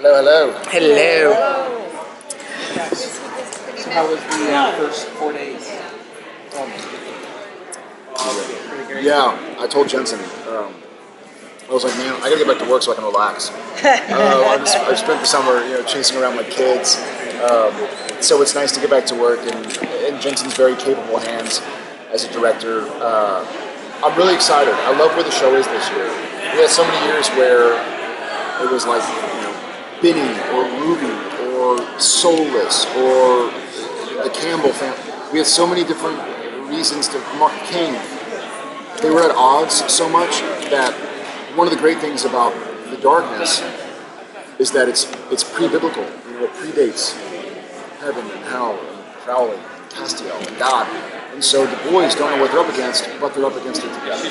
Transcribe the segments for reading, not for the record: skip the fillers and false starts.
Hello. Hello. So how was the first 4 days? Yeah, I told Jensen. I was like, man, I gotta get back to work so I can relax. I spent the summer, chasing around my kids. So it's nice to get back to work in Jensen's very capable hands as a director. I'm really excited. I love where the show is this year. We had so many years where it was like, Binny or Ruby or Soulless or the Campbell family. We had so many different reasons to Mark King. They were at odds so much that one of the great things about The Darkness is that it's pre-biblical. It predates heaven and hell and Crowley, and Castiel, and God. And so the boys don't know what they're up against, but they're up against it together.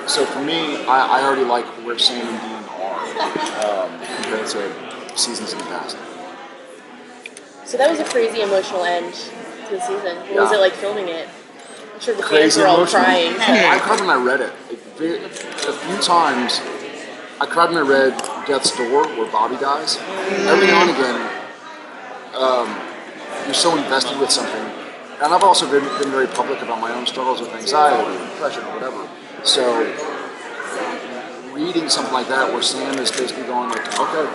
So for me, I already like where Sam and Dean are compared to seasons in the past. So that was a crazy emotional end to the season. What was it like filming it? I'm sure the fans Crazy were all emotional. crying. I cried when I read it. A few times, I cried when I read Death's Door, where Bobby dies. Every now and again, you're so invested with something. And I've also been very public about my own struggles with anxiety or depression or whatever. So reading something like that where Sam is basically going like, okay,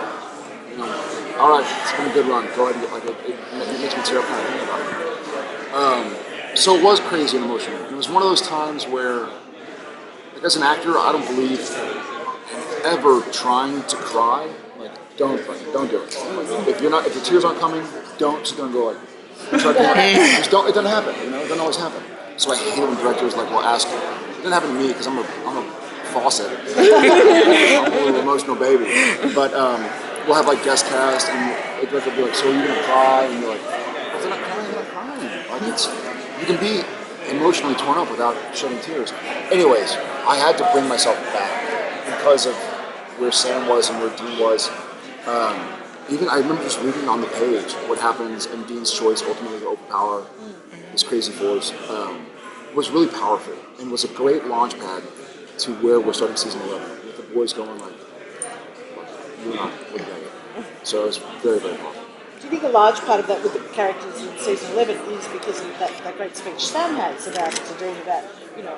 all right, it's been a good run. Go ahead and get it makes me tear up kind of thinking about it. So it was crazy and emotional. It was one of those times where, like, as an actor, I don't believe ever trying to cry. Like, don't cry, don't do it. Like, if the tears aren't coming, just don't go like. Just don't. It doesn't happen. It doesn't always happen. So I hate when directors will ask. It doesn't happen to me because I'm a faucet. I'm a little emotional baby. But we'll have guest cast, and the director will be like, "So are you gonna cry?" And you're like, "If they're not crying, they're not crying." You can be emotionally torn up without shedding tears. Anyways, I had to bring myself back because of where Sam was and where Dean was. Even I remember just reading on the page what happens and Dean's choice ultimately to overpower this crazy force was really powerful and was a great launch pad to where we're starting season 11 with the boys going like you're not looking at it. So it was very, very powerful. Do you think a large part of that with the characters in season 11 is because of that great speech Sam has about Dean about,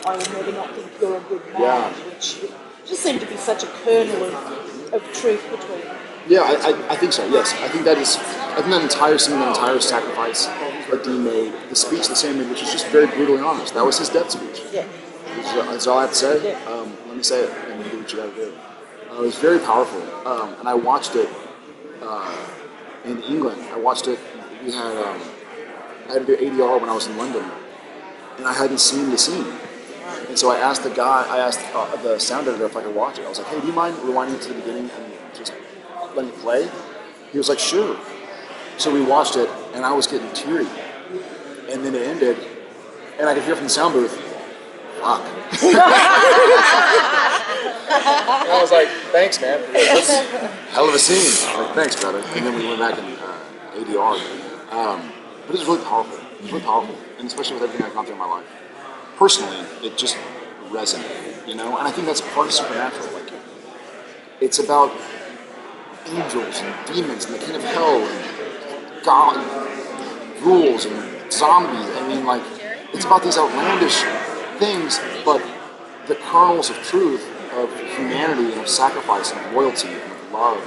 I will never not think you're a good man, which just seemed to be such a kernel of truth between them. Yeah, I think so, yes. I think that entire scene, that entire sacrifice that Dean made, the speech that Sam made, which is just very brutally honest, that was his death speech. Yeah. That's all I have to say. Yeah. Let me say it, and do what you gotta do. It was very powerful, and I watched it in England. I watched it, we had, I had to do ADR when I was in London, and I hadn't seen the scene. And so I asked the sound editor if I could watch it. I was like, hey, do you mind rewinding it to the beginning and just letting it play? He was like, sure. So we watched it, and I was getting teary. And then it ended, and I could hear from the sound booth, fuck. And I was like, thanks, man. That's a hell of a scene. I was like, thanks, brother. And then we went back and ADR. But it was really powerful. It was really powerful, and especially with everything I've gone through in my life. Personally, it just resonated, And I think that's part of Supernatural. It's about angels and demons and the king of hell and God and rules and zombies. It's about these outlandish things, but the kernels of truth, of humanity and of sacrifice and of loyalty and of love,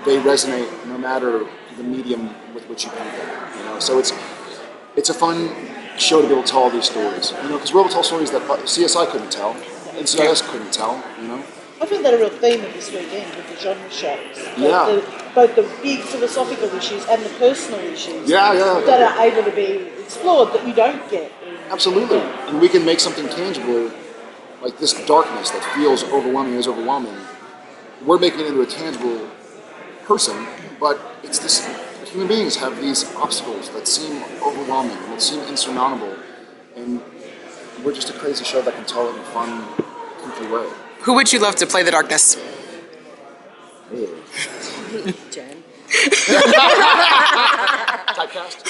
they resonate no matter the medium with which you come from. So it's a fun show to be able to tell all these stories, because we're able to tell stories that CSI couldn't tell, NCIS couldn't tell, I find that a real theme of this weekend with the genre shows. Yeah. Both the big philosophical issues and the personal issues that are able to be explored that you don't get. Absolutely. And we can make something tangible, like this darkness that feels overwhelming is overwhelming. We're making it into a tangible person, but it's this. Human beings have these obstacles that seem overwhelming and that seem insurmountable, and we're just a crazy show that can tell it in a fun, goofy way. Who would you love to play the darkness? Jen. Typecast.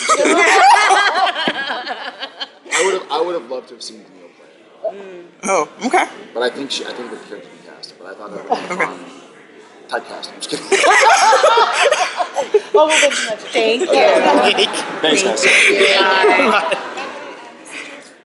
I would have loved to have seen Camille play it. Oh, okay. But I think the character be cast. But I thought it would be fun. typecast. I'm just kidding. Oh, we'll mention that. Thank you. Thanks, guys. Yeah.